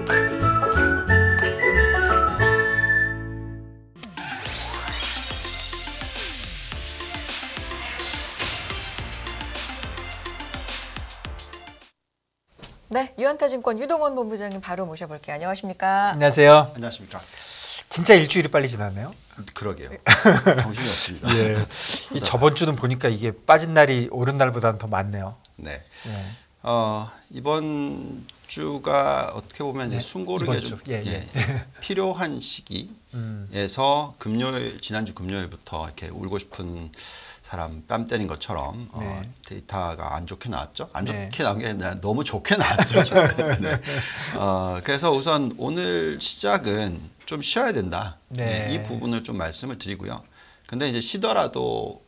네, 유한타증권 유동원 본부장님 바로 모셔볼게요. 안녕하십니까? 안녕하세요. 안녕하십니까? 진짜 일주일이 빨리 지났네요. 그러게요. 정신이 없습니다. 예. 이 저번 주는 보니까 이게 빠진 날이 오른 날보다는 더 많네요. 네. 예. 이번 주가 어떻게 보면 이제 숨고르게 좀 필요한 시기에서 금요일 지난주 금요일부터 이렇게 울고 싶은 사람 뺨 때린 것처럼 데이터가 안 좋게 나왔죠. 안 좋게 나온 게 아니라 너무 좋게 나왔죠. 네. 그래서 우선 오늘 시작은 좀 쉬어야 된다. 이 부분을 좀 말씀을 드리고요. 근데 이제 쉬더라도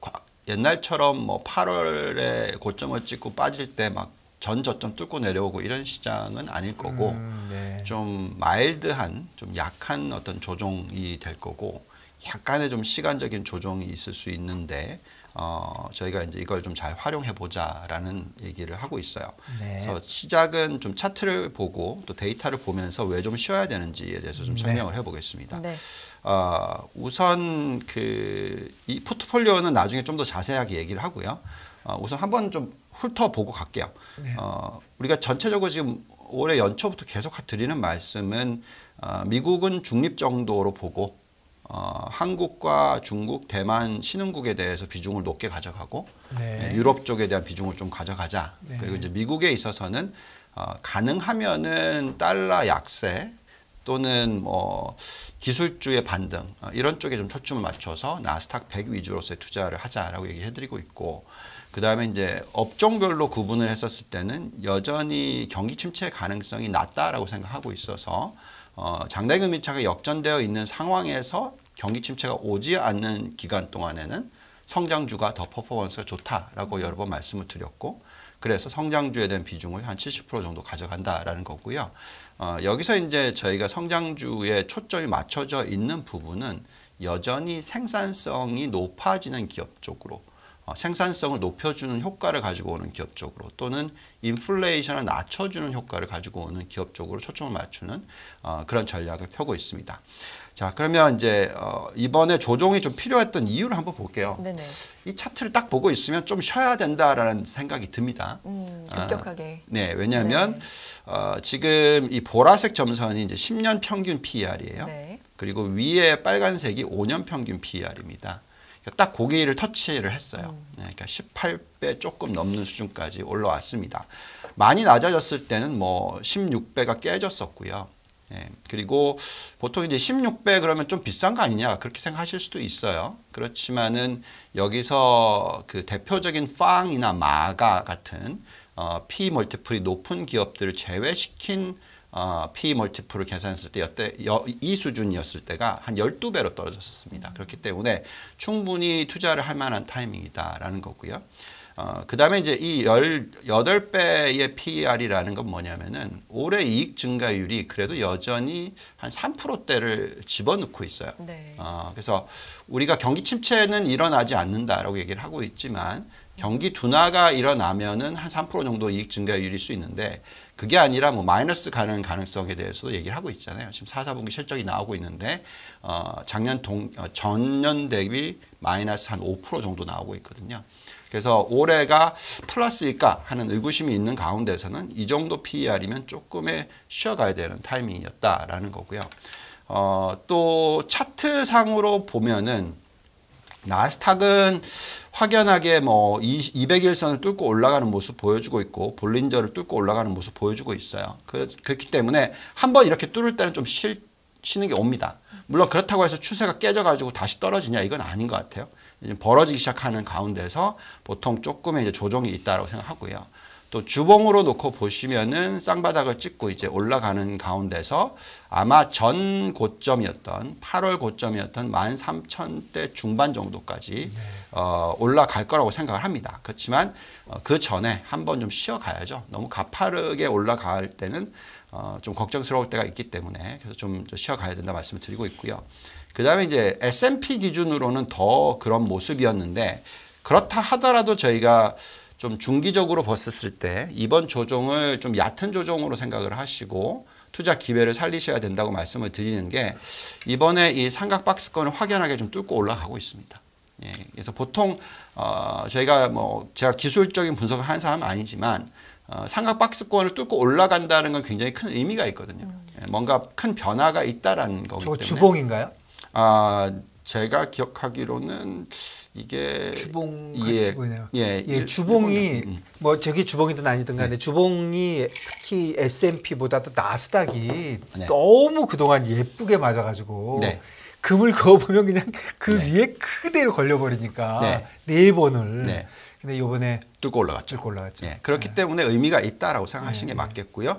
옛날처럼 뭐 8월에 고점을 찍고 빠질 때 막 전 저점 뚫고 내려오고 이런 시장은 아닐 거고 좀 마일드한 좀 약한 어떤 조정이 될 거고 약간의 좀 시간적인 조정이 있을 수 있는데 저희가 이제 이걸 좀 잘 활용해 보자라는 얘기를 하고 있어요. 그래서 시작은 좀 차트를 보고 또 데이터를 보면서 왜 좀 쉬어야 되는지에 대해서 좀 설명을 해보겠습니다. 우선 이 포트폴리오는 나중에 좀 더 자세하게 얘기를 하고요. 우선 한번 좀 훑어보고 갈게요. 우리가 전체적으로 지금 올해 연초부터 계속 드리는 말씀은 미국은 중립 정도로 보고 한국과 중국, 대만, 신흥국에 대해서 비중을 높게 가져가고 유럽 쪽에 대한 비중을 좀 가져가자. 그리고 이제 미국에 있어서는 가능하면은 달러 약세 또는 뭐 기술주의 반등 이런 쪽에 좀 초점을 맞춰서 나스닥 100 위주로서의 투자를 하자라고 얘기를 해드리고 있고 그 다음에 이제 업종별로 구분을 했었을 때는 여전히 경기 침체 가능성이 낮다라고 생각하고 있어서 장대 금리 차가 역전되어 있는 상황에서 경기 침체가 오지 않는 기간 동안에는 성장주가 더 퍼포먼스가 좋다라고 여러 번 말씀을 드렸고 그래서 성장주에 대한 비중을 한 70% 정도 가져간다라는 거고요. 여기서 이제 저희가 성장주에 초점이 맞춰져 있는 부분은 여전히 생산성이 높아지는 기업 쪽으로 생산성을 높여주는 효과를 가지고 오는 기업 쪽으로 또는 인플레이션을 낮춰주는 효과를 가지고 오는 기업 쪽으로 초점을 맞추는 그런 전략을 펴고 있습니다. 자, 그러면 이제 이번에 조정이 좀 필요했던 이유를 한번 볼게요. 이 차트를 딱 보고 있으면 좀 쉬어야 된다라는 생각이 듭니다. 급격하게. 네, 왜냐하면 지금 이 보라색 점선이 이제 10년 평균 PER이에요. 그리고 위에 빨간색이 5년 평균 PER입니다. 딱 고기를 터치를 했어요. 그러니까 18배 조금 넘는 수준까지 올라왔습니다. 많이 낮아졌을 때는 뭐 16배가 깨졌었고요. 그리고 보통 이제 16배 그러면 좀 비싼 거 아니냐 그렇게 생각하실 수도 있어요. 그렇지만은 여기서 그 대표적인 팡이나 마가 같은 P 멀티플이 높은 기업들을 제외시킨 P 멀티플을 계산했을 때 이 수준이었을 때가 한 12배로 떨어졌었습니다. 그렇기 때문에 충분히 투자를 할 만한 타이밍이다라는 거고요. 그 다음에 이제 이 18배의 PER이라는 건 뭐냐면은 올해 이익 증가율이 그래도 여전히 한 3%대를 집어넣고 있어요. 그래서 우리가 경기 침체는 일어나지 않는다라고 얘기를 하고 있지만 경기 둔화가 일어나면은 한 3% 정도 이익 증가율일 수 있는데 그게 아니라 뭐 마이너스 가는 가능성에 대해서도 얘기를 하고 있잖아요. 지금 4, 4분기 실적이 나오고 있는데 전년 대비 마이너스 한 5% 정도 나오고 있거든요. 그래서 올해가 플러스일까 하는 의구심이 있는 가운데서는 이 정도 PER이면 조금의 쉬어가야 되는 타이밍이었다라는 거고요. 또 차트상으로 보면은 나스닥은 확연하게 뭐 200일선을 뚫고 올라가는 모습 보여주고 있고 볼린저를 뚫고 올라가는 모습 보여주고 있어요. 그렇기 때문에 한번 이렇게 뚫을 때는 좀 쉬는 게 옵니다. 물론 그렇다고 해서 추세가 깨져가지고 다시 떨어지냐 이건 아닌 것 같아요. 벌어지기 시작하는 가운데서 보통 조금의 이제 조정이 있다고 생각하고요. 또 주봉으로 놓고 보시면은 쌍바닥을 찍고 이제 올라가는 가운데서 아마 전 고점이었던 8월 고점이었던 13,000대 중반 정도까지 올라갈 거라고 생각을 합니다. 그렇지만 그 전에 한번 좀 쉬어가야죠. 너무 가파르게 올라갈 때는 좀 걱정스러울 때가 있기 때문에 그래서 좀 쉬어가야 된다 말씀을 드리고 있고요. 그 다음에 이제 S&P 기준으로는 더 그런 모습이었는데 그렇다 하더라도 저희가 좀 중기적으로 봤었을 때 이번 조정을 좀 얕은 조정으로 생각을 하시고 투자 기회를 살리셔야 된다고 말씀을 드리는 게 이번에 이 삼각박스권을 확연하게 좀 뚫고 올라가고 있습니다. 예, 그래서 보통 저희가 제가 기술적인 분석을 하는 사람은 아니지만 삼각박스권을 뚫고 올라간다는 건 굉장히 큰 의미가 있거든요. 예, 뭔가 큰 변화가 있다라는 거기 때문에. 주봉인가요? 제가 기억하기로는 이게 주봉 같이 보이네요. 예, 주봉이 뭐 저기 주봉이든 아니든 간에 네. 주봉이 특히 S&P보다도 나스닥이 네. 너무 그동안 예쁘게 맞아가지고 네. 금을 그어보면 그냥 그 네. 위에 그대로 걸려버리니까 네. 네 번을. 네. 근데 이번에 뚫고 올라갔죠. 뚫고 올라갔죠. 예, 그렇기 때문에 의미가 있다라고 생각하시는 게 맞겠고요.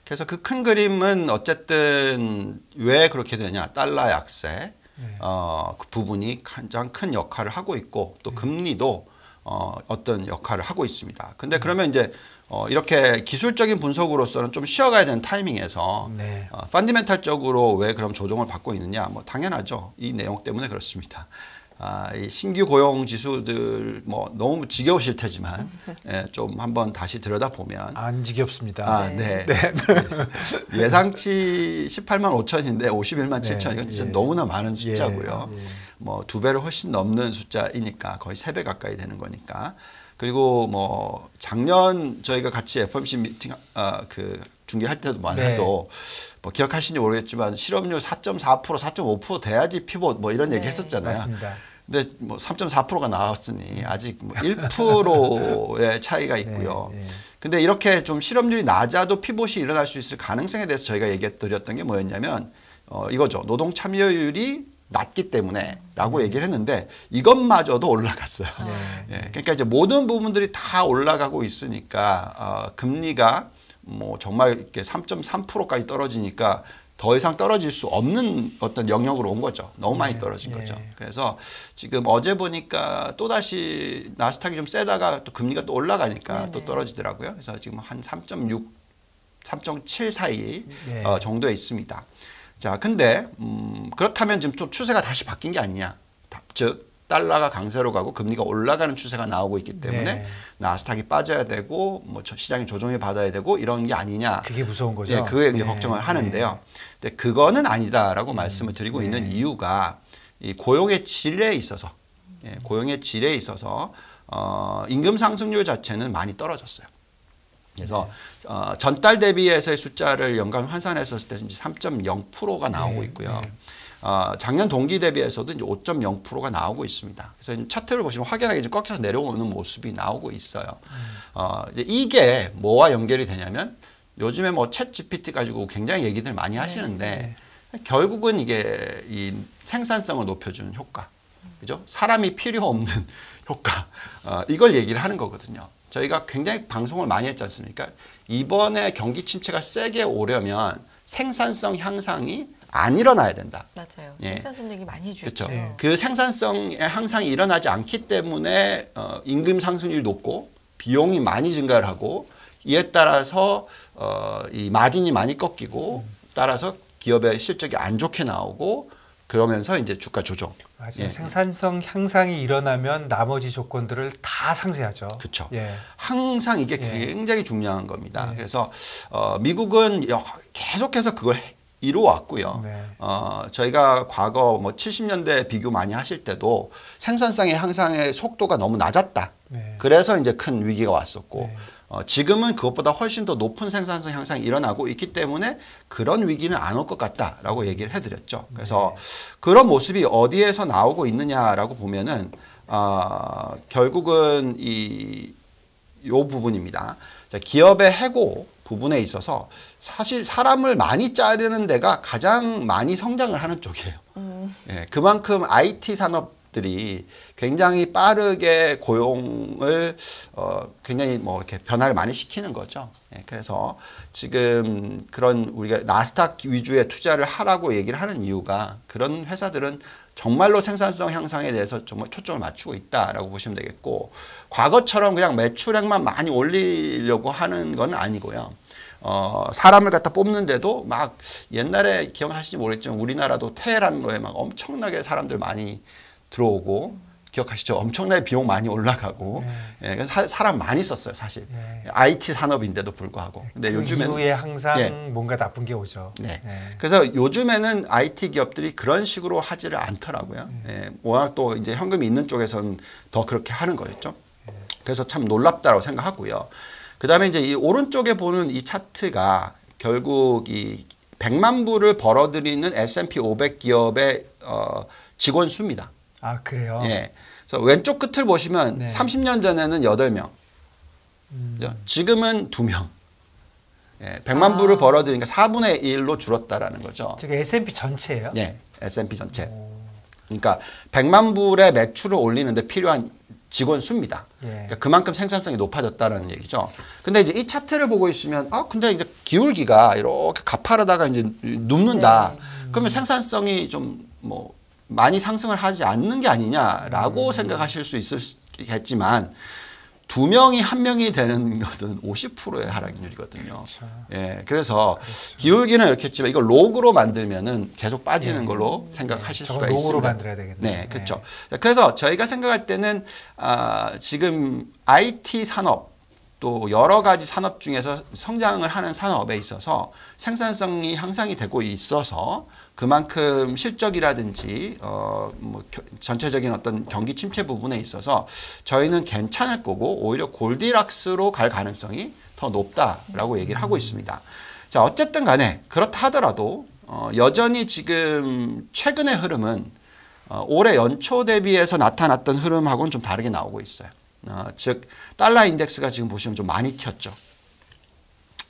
그래서 그 큰 그림은 어쨌든 왜 그렇게 되냐? 달러 약세. 그 부분이 가장 큰 역할을 하고 있고 또 금리도 어떤 역할을 하고 있습니다. 근데 그러면 이제 이렇게 기술적인 분석으로서는 좀 쉬어가야 되는 타이밍에서 네. 펀디멘탈적으로 왜 그럼 조정을 받고 있느냐? 뭐 당연하죠. 이 내용 때문에 그렇습니다. 이 신규 고용 지수들 너무 지겨우실 테지만 예, 좀 한번 다시 들여다보면 안 지겹습니다. 네. 예상치 18만 5천인데 51만 7천 이건 진짜 너무나 많은 숫자고요. 뭐 2배를 훨씬 넘는 숫자이니까 거의 3배 가까이 되는 거니까. 그리고 작년 저희가 같이 FOMC 미팅 그 중계할 때만 해도 뭐 기억하시는지 모르겠지만 실업률 4.4% 4.5% 돼야지 피봇 이런 얘기 했었잖아요. 맞습니다. 근데 3.4%가 나왔으니 아직 1%의 차이가 있고요. 근데 이렇게 좀 실업률이 낮아도 피봇이 일어날 수 있을 가능성에 대해서 저희가 얘기해 드렸던 게 뭐였냐면 이거죠. 노동 참여율이 낮기 때문에 라고 얘기를 했는데 이것마저도 올라갔어요. 예, 그러니까 이제 모든 부분들이 다 올라가고 있으니까 금리가 정말 이렇게 3.3%까지 떨어지니까 더 이상 떨어질 수 없는 어떤 영역으로 온 거죠. 너무 많이 떨어진 거죠. 그래서 지금 어제 보니까 또다시 나스닥이 좀 세다가 또 금리가 또 올라가니까 또 떨어지더라고요. 그래서 지금 한 3.6, 3.7 사이 정도에 있습니다. 자, 근데 그렇다면 지금 좀 추세가 다시 바뀐 게 아니냐. 즉 달러가 강세로 가고 금리가 올라가는 추세가 나오고 있기 때문에 나스닥이 빠져야 되고 시장이 조정을 받아야 되고 이런 게 아니냐. 그게 무서운 거죠. 예, 그게 걱정을 하는데요. 근데 그거는 아니다라고 말씀을 드리고 있는 이유가 이 고용의 질에 있어서 고용의 질에 있어서 임금 상승률 자체는 많이 떨어졌어요. 그래서 전달 대비해서의 숫자를 연간 환산했었을 때 이제 3.0%가 나오고 있고요. 작년 동기 대비해서도 이제 5.0%가 나오고 있습니다. 그래서 차트를 보시면 확연하게 좀 꺾여서 내려오는 모습이 나오고 있어요. 이제 이게 뭐와 연결이 되냐면 요즘에 챗 GPT 가지고 굉장히 얘기들 많이 하시는데 결국은 이게 이 생산성을 높여주는 효과, 그죠? 사람이 필요 없는 효과, 이걸 얘기를 하는 거거든요. 저희가 굉장히 방송을 많이 했지 않습니까? 이번에 경기 침체가 세게 오려면 생산성 향상이 안 일어나야 된다. 맞아요. 생산성 얘기 많이 해주죠. 그렇죠. 그 생산성의 향상이 일어나지 않기 때문에 임금 상승률이 높고 비용이 많이 증가를 하고 이에 따라서 이 마진이 많이 꺾이고 따라서 기업의 실적이 안 좋게 나오고 그러면서 이제 주가 조정. 맞아요. 생산성 향상이 일어나면 나머지 조건들을 다 상쇄하죠. 그렇죠. 항상 이게 굉장히 중요한 겁니다. 그래서 미국은 계속해서 그걸 이루어왔고요. 저희가 과거 70년대 비교 많이 하실 때도 생산성의 향상의 속도가 너무 낮았다. 그래서 이제 큰 위기가 왔었고 지금은 그것보다 훨씬 더 높은 생산성 향상이 일어나고 있기 때문에 그런 위기는 안 올 것 같다라고 얘기를 해드렸죠. 그래서 그런 모습이 어디에서 나오고 있느냐라고 보면은 결국은 요 부분입니다. 기업의 해고 부분에 있어서 사실 사람을 많이 자르는 데가 가장 많이 성장을 하는 쪽이에요. 그만큼 IT 산업들이 굉장히 빠르게 고용을 굉장히 이렇게 변화를 많이 시키는 거죠. 그래서 지금 그런 우리가 나스닥 위주의 투자를 하라고 얘기를 하는 이유가 그런 회사들은 정말로 생산성 향상에 대해서 정말 초점을 맞추고 있다라고 보시면 되겠고 과거처럼 그냥 매출액만 많이 올리려고 하는 건 아니고요. 사람을 갖다 뽑는데도 막 옛날에 기억하실지 모르겠지만 우리나라도 테헤란로에 막 엄청나게 사람들 많이 들어오고 기억하시죠? 엄청나게 비용 많이 올라가고 예, 그래서 사람 많이 썼어요, 사실. IT 산업인데도 불구하고. 근데 요즘에는 이후에 항상 뭔가 나쁜 게 오죠. 네. 그래서 요즘에는 IT 기업들이 그런 식으로 하지를 않더라고요. 예, 워낙 또 이제 현금이 있는 쪽에서는 더 그렇게 하는 거였죠. 그래서 참 놀랍다고 생각하고요. 그다음에 이제 이 오른쪽에 보는 이 차트가 결국 이 100만 불을 벌어들이는 S&P 500 기업의 직원 수입니다. 아, 그래요? 예. 그래서 왼쪽 끝을 보시면 30년 전에는 8명. 지금은 2명. 예, 100만 불을 벌어들이니까 4분의 1로 줄었다라는 거죠. 저게 S&P 전체예요? 네, S&P 전체. 그러니까 100만 불의 매출을 올리는데 필요한 직원 수입니다. 그러니까 그만큼 생산성이 높아졌다는 얘기죠. 근데 이제 이 차트를 보고 있으면 근데 이제 기울기가 이렇게 가파르다가 이제 눕는다. 그러면 생산성이 좀 뭐 많이 상승을 하지 않는 게 아니냐라고 생각하실 수 있겠지만 2명이 1명이 되는 것은 50%의 하락률이거든요. 그렇죠. 예, 그래서 기울기는 이렇게 했지만 이걸 로그로 만들면은 계속 빠지는 걸로 생각하실 수가 있습니다. 로그로 만들어야 되겠네요. 네, 그렇죠. 그래서 저희가 생각할 때는 지금 IT 산업 또 여러 가지 산업 중에서 성장을 하는 산업에 있어서 생산성이 향상이 되고 있어서 그만큼 실적이라든지 뭐 전체적인 어떤 경기 침체 부분에 있어서 저희는 괜찮을 거고 오히려 골디락스로 갈 가능성이 더 높다라고 얘기를 하고 있습니다. 자, 어쨌든 간에 그렇다 하더라도 여전히 지금 최근의 흐름은 올해 연초 대비해서 나타났던 흐름하고는 좀 다르게 나오고 있어요. 즉 달러 인덱스가 지금 보시면 좀 많이 튀었죠.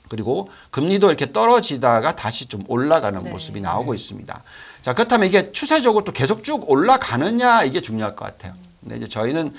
그리고 금리도 이렇게 떨어지다가 다시 좀 올라가는 모습이 나오고 있습니다. 자, 그렇다면 이게 추세적으로 또 계속 쭉 올라가느냐 이게 중요할 것 같아요. 근데 이제 저희는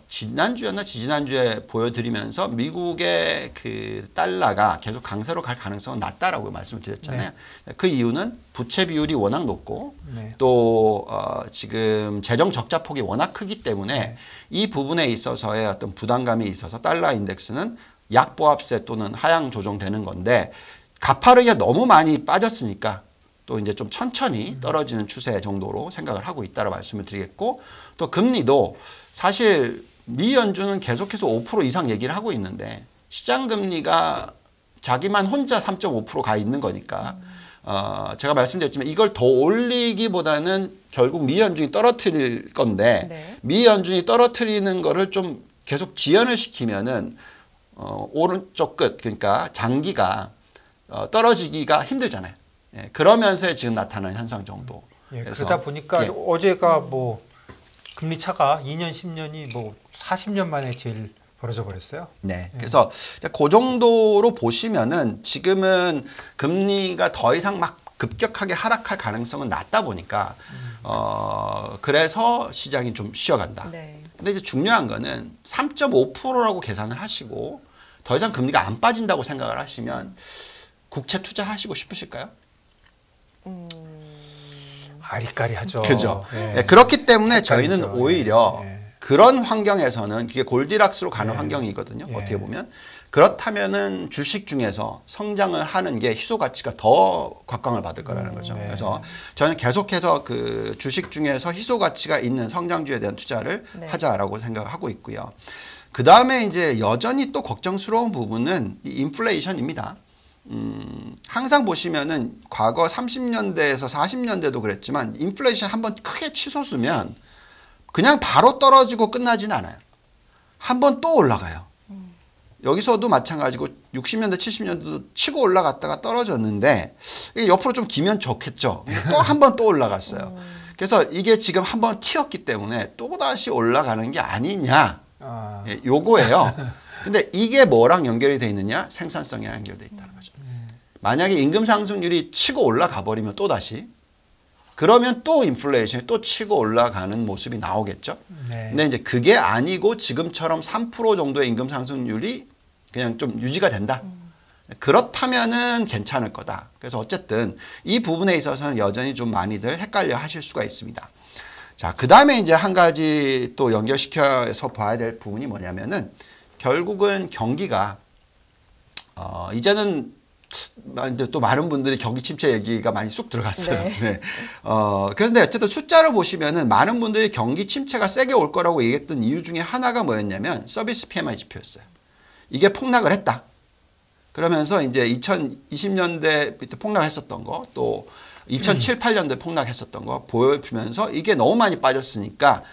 지난주였나 지지난주에 보여드리면서 미국의 그 달러가 계속 강세로 갈 가능성은 낮다라고 말씀을 드렸잖아요. 그 이유는 부채 비율이 워낙 높고 또 지금 재정 적자 폭이 워낙 크기 때문에 이 부분에 있어서의 어떤 부담감이 있어서 달러 인덱스는 약보합세 또는 하향 조정되는 건데 가파르게 너무 많이 빠졌으니까 또 이제 좀 천천히 떨어지는 추세 정도로 생각을 하고 있다라 말씀을 드리겠고 또 금리도 사실 미 연준은 계속해서 5% 이상 얘기를 하고 있는데 시장 금리가 자기만 혼자 3.5% 가 있는 거니까 제가 말씀드렸지만 이걸 더 올리기보다는 결국 미 연준이 떨어뜨릴 건데 미 연준이 떨어뜨리는 거를 좀 계속 지연을 시키면은 오른쪽 끝 그러니까 장기가 떨어지기가 힘들잖아요. 예, 그러면서 지금 나타나는 현상 정도. 예, 그러다 보니까 어제가 뭐 금리 차가 2년, 10년이 뭐 40년 만에 제일 벌어져 버렸어요. 네, 그래서 그 정도로 보시면은 지금은 금리가 더 이상 막 급격하게 하락할 가능성은 낮다 보니까 그래서 시장이 좀 쉬어간다. 근데 이제 중요한 거는 3.5%라고 계산을 하시고 더 이상 금리가 안 빠진다고 생각을 하시면 국채 투자하시고 싶으실까요? 아리까리하죠. 그죠. 네, 그렇기 때문에 저희는 오히려 그런 환경에서는 그게 골디락스로 가는 환경이거든요. 어떻게 보면. 그렇다면은 주식 중에서 성장을 하는 게 희소 가치가 더 곽광을 받을 거라는 거죠. 그래서 저는 계속해서 그 주식 중에서 희소 가치가 있는 성장주에 대한 투자를 하자라고 생각하고 있고요. 그 다음에 이제 여전히 또 걱정스러운 부분은 이 인플레이션입니다. 항상 보시면은 과거 30년대에서 40년대도 그랬지만 인플레이션 한번 크게 치솟으면 그냥 바로 떨어지고 끝나진 않아요. 한번 또 올라가요. 여기서도 마찬가지고 60년대 70년대도 치고 올라갔다가 떨어졌는데 이게 옆으로 좀 기면 좋겠죠. 또 한 번 또 올라갔어요. 그래서 이게 지금 한 번 튀었기 때문에 또다시 올라가는 게 아니냐. 예, 요거예요. 근데 이게 뭐랑 연결이 돼 있느냐? 생산성이랑 연결돼 있다는 거죠. 만약에 임금 상승률이 치고 올라가 버리면 또다시 그러면 또 인플레이션이 또 치고 올라가는 모습이 나오겠죠. 근데 이제 그게 아니고 지금처럼 3% 정도의 임금 상승률이 그냥 좀 유지가 된다. 그렇다면은 괜찮을 거다. 그래서 어쨌든 이 부분에 있어서는 여전히 좀 많이들 헷갈려 하실 수가 있습니다. 자, 그 다음에 이제 한 가지 또 연결시켜서 봐야 될 부분이 뭐냐면은 결국은 경기가 이제는 이제 또 많은 분들이 경기 침체 얘기가 많이 쑥 들어갔어요. 네. 네. 그런데 어쨌든 숫자로 보시면은 많은 분들이 경기 침체가 세게 올 거라고 얘기했던 이유 중에 하나가 뭐였냐면 서비스 PMI 지표였어요. 이게 폭락을 했다. 그러면서 이제 2020년대 폭락했었던 거, 또 2007, 8년대 폭락했었던 거 보여주면서 이게 너무 많이 빠졌으니까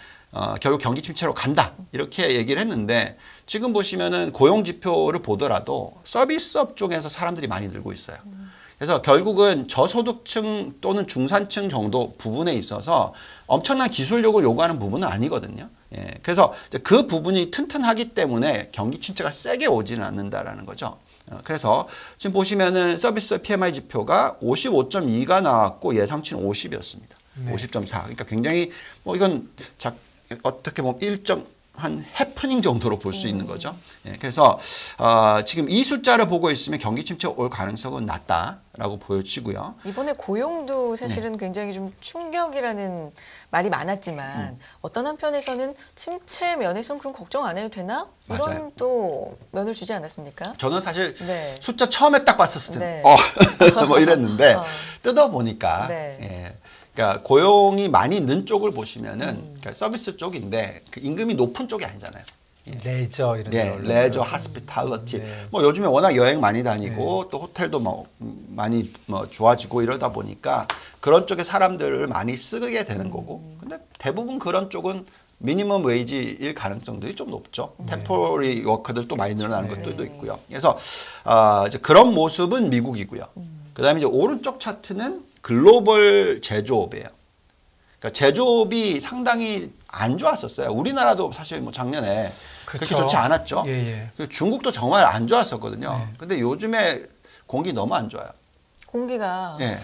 결국 경기 침체로 간다. 이렇게 얘기를 했는데 지금 보시면은 고용 지표를 보더라도 서비스업 쪽에서 사람들이 많이 늘고 있어요. 그래서 결국은 저소득층 또는 중산층 정도 부분에 있어서 엄청난 기술력을 요구하는 부분은 아니거든요. 예, 그래서 그 부분이 튼튼하기 때문에 경기 침체가 세게 오지는 않는다라는 거죠. 그래서 지금 보시면은 서비스 PMI 지표가 55.2가 나왔고 예상치는 50이었습니다. 네. 50.4. 그러니까 굉장히 뭐 이건 어떻게 보면 한 해프닝 정도로 볼 수 있는 거죠. 예, 그래서 지금 이 숫자를 보고 있으면 경기 침체 올 가능성은 낮다라고 보여지고요. 이번에 고용도 사실은 굉장히 좀 충격이라는 말이 많았지만 어떤 한편에서는 침체 면에서는 그럼 걱정 안 해도 되나? 이런 맞아요. 또 면을 주지 않았습니까? 저는 사실 네. 숫자 처음에 딱 봤었을 때 네. 뭐 이랬는데 뜯어보니까 네. 예, 그러니까 고용이 많이 는 쪽을 보시면은 그러니까 서비스 쪽인데 그 임금이 높은 쪽이 아니잖아요. 레저 이런 네, 데 레저, 하스피탈리티. 네. 뭐 요즘에 워낙 여행 많이 다니고 또 호텔도 뭐 많이 뭐 좋아지고 이러다 보니까 그런 쪽에 사람들을 많이 쓰게 되는 거고. 근데 대부분 그런 쪽은 미니멈 웨이지일 가능성들이 좀 높죠. 템포리 워커들도 많이 늘어나는 것들도 있고요. 그래서 이제 그런 모습은 미국이고요. 그다음에 이제 오른쪽 차트는 글로벌 제조업이에요. 그러니까 제조업이 상당히 안 좋았었어요. 우리나라도 사실 뭐 작년에 그렇게 그렇죠. 좋지 않았죠. 예. 그리고 중국도 정말 안 좋았었거든요. 네. 근데 요즘에 공기 너무 안 좋아요. 공기가 예.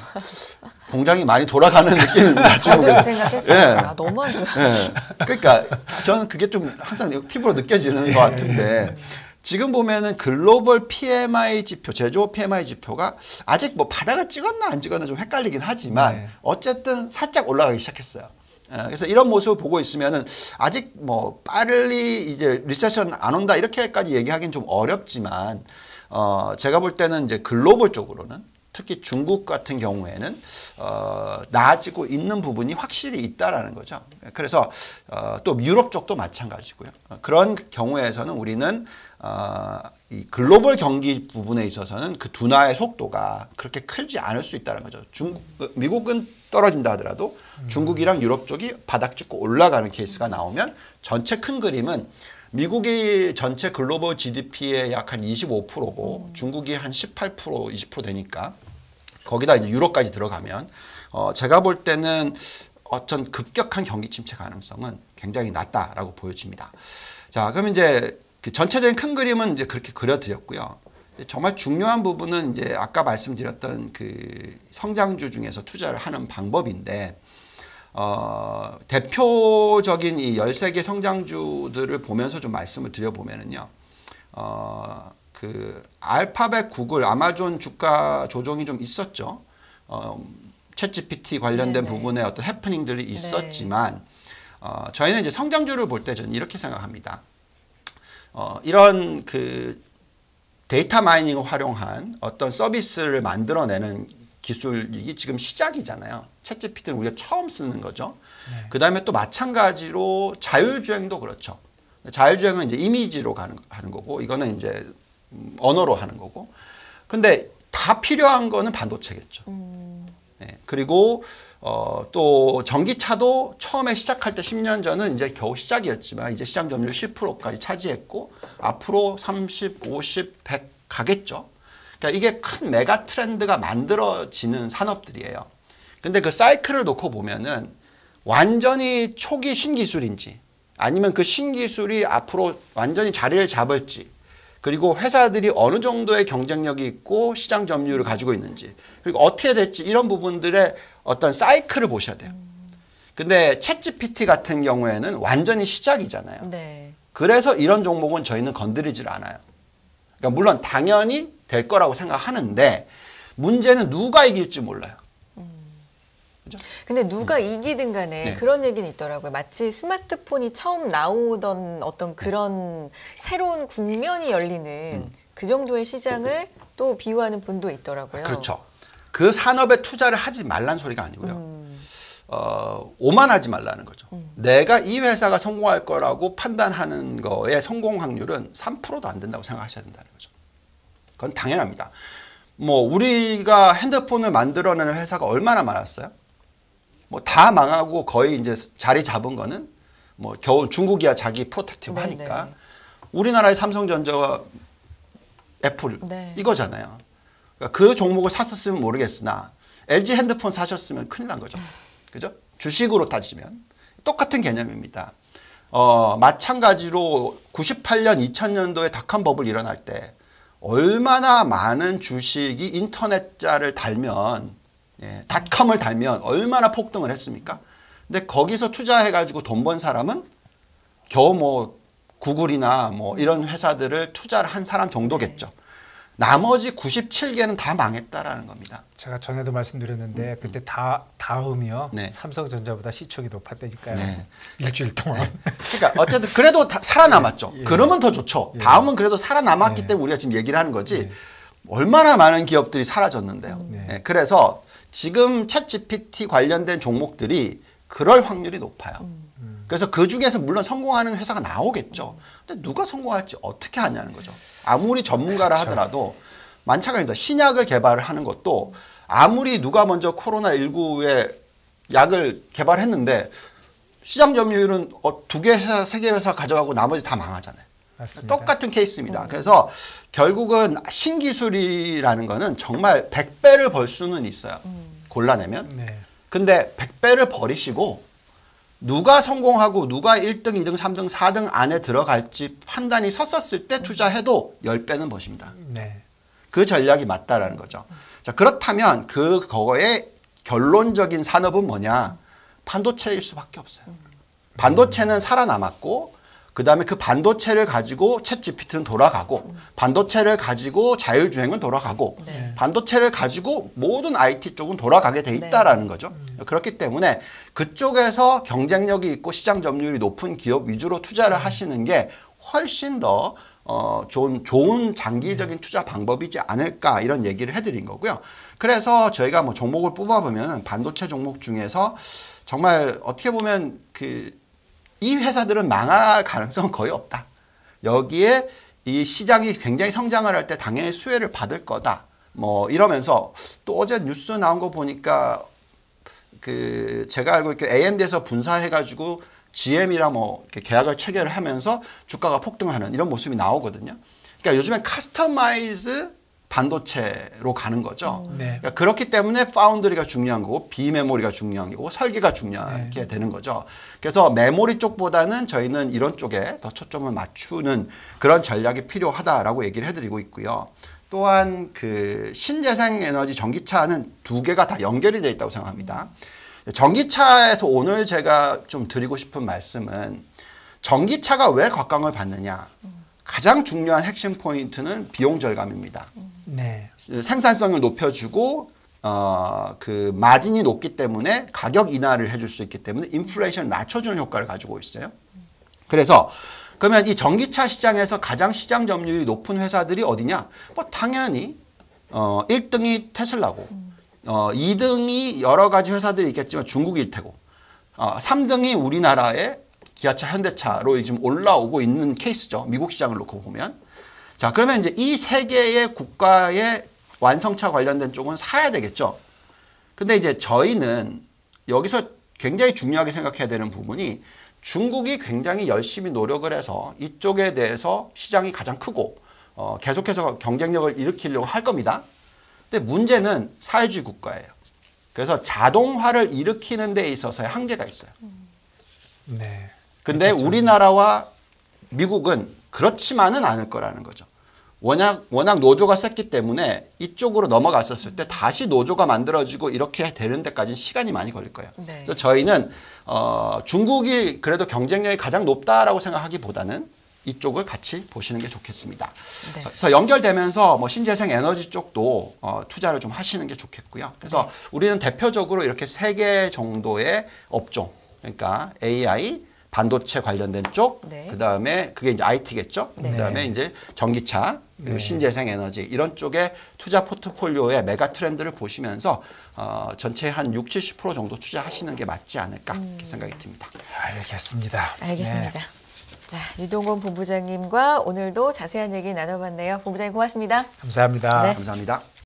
공장이 많이 돌아가는 느낌입니다. 저도 그 중국에서. 생각했어요. 예. 아, 너무 안 좋아. 예. 그러니까 저는 그게 좀 항상 피부로 느껴지는 것 같은데 지금 보면은 글로벌 PMI 지표, 제조업 PMI 지표가 아직 뭐 바닥을 찍었나 안 찍었나 좀 헷갈리긴 하지만 네. 어쨌든 살짝 올라가기 시작했어요. 그래서 이런 모습을 보고 있으면은 아직 뭐 빨리 이제 리세션 안 온다 이렇게까지 얘기하기는 좀 어렵지만 제가 볼 때는 이제 글로벌 쪽으로는 특히 중국 같은 경우에는 나아지고 있는 부분이 확실히 있다라는 거죠. 그래서 또 유럽 쪽도 마찬가지고요. 그런 경우에서는 우리는 이 글로벌 경기 부분에 있어서는 그 둔화의 속도가 그렇게 크지 않을 수 있다는 거죠. 미국은 떨어진다 하더라도 중국이랑 유럽 쪽이 바닥 찍고 올라가는 케이스가 나오면 전체 큰 그림은 미국이 전체 글로벌 GDP의 약 한 25%고 중국이 한 18%, 20% 되니까 거기다 이제 유럽까지 들어가면 제가 볼 때는 어떤 급격한 경기 침체 가능성은 굉장히 낮다라고 보여집니다. 자, 그럼 이제 그 전체적인 큰 그림은 이제 그렇게 그려드렸고요. 정말 중요한 부분은 이제 아까 말씀드렸던 그 성장주 중에서 투자를 하는 방법인데 대표적인 이 13개 성장주들을 보면서 좀 말씀을 드려보면은요. 그 알파벳, 구글, 아마존 주가 조정이 좀 있었죠. 챗GPT 관련된 부분에 어떤 해프닝들이 있었지만 저희는 이제 성장주를 볼 때 저는 이렇게 생각합니다. 이런 그 데이터 마이닝을 활용한 어떤 서비스를 만들어내는 기술이 지금 시작이잖아요. 챗GPT는 우리가 처음 쓰는 거죠. 그 다음에 또 마찬가지로 자율주행도 그렇죠. 자율주행은 이제 이미지로 하는 거고, 이거는 이제 언어로 하는 거고. 근데 다 필요한 거는 반도체겠죠. 네. 그리고 또 전기차도 처음에 시작할 때 10년 전은 이제 겨우 시작이었지만 이제 시장 점유율 10%까지 차지했고 앞으로 30, 50, 100 가겠죠. 그러니까 이게 큰 메가 트렌드가 만들어지는 산업들이에요. 근데 그 사이클을 놓고 보면은 완전히 초기 신기술인지 아니면 그 신기술이 앞으로 완전히 자리를 잡을지 그리고 회사들이 어느 정도의 경쟁력이 있고 시장 점유율을 가지고 있는지 그리고 어떻게 될지 이런 부분들의 어떤 사이클을 보셔야 돼요. 근데 챗GPT 같은 경우에는 완전히 시작이잖아요. 네. 그래서 이런 종목은 저희는 건드리질 않아요. 그러니까 물론 당연히 될 거라고 생각하는데 문제는 누가 이길지 몰라요. 그죠? 근데 누가 이기든 간에 네. 그런 얘기는 있더라고요. 마치 스마트폰이 처음 나오던 어떤 그런 새로운 국면이 열리는 그 정도의 시장을 또 비유하는 분도 있더라고요. 그렇죠. 그 산업에 투자를 하지 말란 소리가 아니고요. 오만하지 말라는 거죠. 내가 이 회사가 성공할 거라고 판단하는 거의 성공 확률은 3%도 안 된다고 생각하셔야 된다는 거죠. 그건 당연합니다. 뭐 우리가 핸드폰을 만들어내는 회사가 얼마나 많았어요? 뭐 다 망하고 거의 이제 자리 잡은 거는 뭐 겨우 중국이야 자기 프로텍티브 하니까 우리나라의 삼성전자와 애플 네. 이거잖아요. 그러니까 그 종목을 샀었으면 모르겠으나 LG 핸드폰 사셨으면 큰일 난 거죠. 그죠? 주식으로 따지면 똑같은 개념입니다. 마찬가지로 98년 2000년도에 닷컴 버블 일어날 때 얼마나 많은 주식이 인터넷자를 달면 닷컴을 달면 얼마나 폭등을 했습니까? 근데 거기서 투자해가지고 돈 번 사람은 겨우 뭐 구글이나 뭐 이런 회사들을 투자를 한 사람 정도겠죠. 나머지 97개는 다 망했다라는 겁니다. 제가 전에도 말씀드렸는데 그때 다음이요. 네. 삼성전자보다 시총이 높았다니까요. 네. 일주일 동안. 그러니까 어쨌든 그래도 살아남았죠. 예. 그러면 더 좋죠. 예. 다음은 그래도 살아남았기 예. 때문에 우리가 지금 얘기를 하는 거지. 얼마나 많은 기업들이 사라졌는데요. 네. 그래서 지금 챗GPT 관련된 종목들이 그럴 확률이 높아요. 그래서 그 중에서 물론 성공하는 회사가 나오겠죠. 근데 누가 성공할지 어떻게 하냐는 거죠. 아무리 전문가라 그렇죠. 하더라도 만차가 아니다. 신약을 개발을 하는 것도 아무리 누가 먼저 코로나19에 약을 개발했는데 시장 점유율은 2개 회사, 3개 회사 가져가고 나머지 다 망하잖아요. 맞습니다. 똑같은 케이스입니다. 그래서 결국은 신기술이라는 거는 정말 100배를 벌 수는 있어요. 골라내면. 네. 근데 100배를 버리시고 누가 성공하고 누가 1등, 2등, 3등, 4등 안에 들어갈지 판단이 섰었을 때 투자해도 10배는 버십니다. 네. 그 전략이 맞다라는 거죠. 자, 그렇다면 그거의 결론적인 산업은 뭐냐? 반도체일 수밖에 없어요. 반도체는 살아남았고 그다음에 그 반도체를 가지고 챗GPT는 돌아가고 반도체를 가지고 자율주행은 돌아가고 반도체를 가지고 모든 IT 쪽은 돌아가게 돼 있다라는 거죠. 그렇기 때문에 그쪽에서 경쟁력이 있고 시장 점유율이 높은 기업 위주로 투자를 하시는 게 훨씬 더 좋은 장기적인 투자 방법이지 않을까 이런 얘기를 해드린 거고요. 그래서 저희가 뭐 종목을 뽑아보면 반도체 종목 중에서 정말 어떻게 보면 이 회사들은 망할 가능성은 거의 없다. 여기에 이 시장이 굉장히 성장을 할 때 당연히 수혜를 받을 거다. 뭐 이러면서 또 어제 뉴스 나온 거 보니까 제가 알고 있게 AMD에서 분사해가지고 GM이랑 뭐 이렇게 계약을 체결을 하면서 주가가 폭등하는 이런 모습이 나오거든요. 그러니까 요즘엔 커스터마이즈 반도체로 가는 거죠. 네. 그러니까 그렇기 때문에 파운드리가 중요한 거고 비메모리가 중요한 거고 설계가 중요하게 되는 거죠. 그래서 메모리 쪽보다는 저희는 이런 쪽에 더 초점을 맞추는 그런 전략이 필요하다라고 얘기를 해드리고 있고요. 또한 신재생 에너지 전기차는 2개가 다 연결이 되어 있다고 생각합니다. 전기차에서 오늘 제가 좀 드리고 싶은 말씀은 전기차가 왜 곽강을 받느냐. 가장 중요한 핵심 포인트는 비용 절감입니다. 네. 생산성을 높여주고 마진이 높기 때문에 가격 인하를 해줄 수 있기 때문에 인플레이션을 낮춰주는 효과를 가지고 있어요. 그래서 그러면 이 전기차 시장에서 가장 시장 점유율이 높은 회사들이 어디냐? 뭐 당연히 1등이 테슬라고 2등이 여러 가지 회사들이 있겠지만 중국일 테고 3등이 우리나라의 기아차, 현대차로 지금 올라오고 있는 케이스죠. 미국 시장을 놓고 보면. 자, 그러면 이제 이 세 개의 국가의 완성차 관련된 쪽은 사야 되겠죠. 근데 이제 저희는 여기서 굉장히 중요하게 생각해야 되는 부분이 중국이 굉장히 열심히 노력을 해서 이쪽에 대해서 시장이 가장 크고 계속해서 경쟁력을 일으키려고 할 겁니다. 근데 문제는 사회주의 국가예요. 그래서 자동화를 일으키는 데 있어서의 한계가 있어요. 네. 근데 그렇죠. 우리나라와 미국은 그렇지만은 않을 거라는 거죠. 워낙 노조가 셌기 때문에 이쪽으로 넘어갔었을 때 다시 노조가 만들어지고 이렇게 되는 데까지는 시간이 많이 걸릴 거예요. 네. 그래서 저희는 중국이 그래도 경쟁력이 가장 높다라고 생각하기보다는 이쪽을 같이 보시는 게 좋겠습니다. 네. 그래서 연결되면서 뭐 신재생 에너지 쪽도 투자를 좀 하시는 게 좋겠고요. 그래서 우리는 대표적으로 이렇게 3개 정도의 업종, 그러니까 AI, 반도체 관련된 쪽, 네. 그다음에 그게 이제 IT겠죠. 네. 그다음에 이제 전기차, 그리고 네. 신재생 에너지 이런 쪽에 투자 포트폴리오의 메가 트렌드를 보시면서 전체 한 60-70% 정도 투자하시는 게 맞지 않을까 이렇게 생각이 듭니다. 알겠습니다. 알겠습니다. 네. 자, 이동건 본부장님과 오늘도 자세한 얘기 나눠봤네요. 본부장님 고맙습니다. 감사합니다. 네. 감사합니다.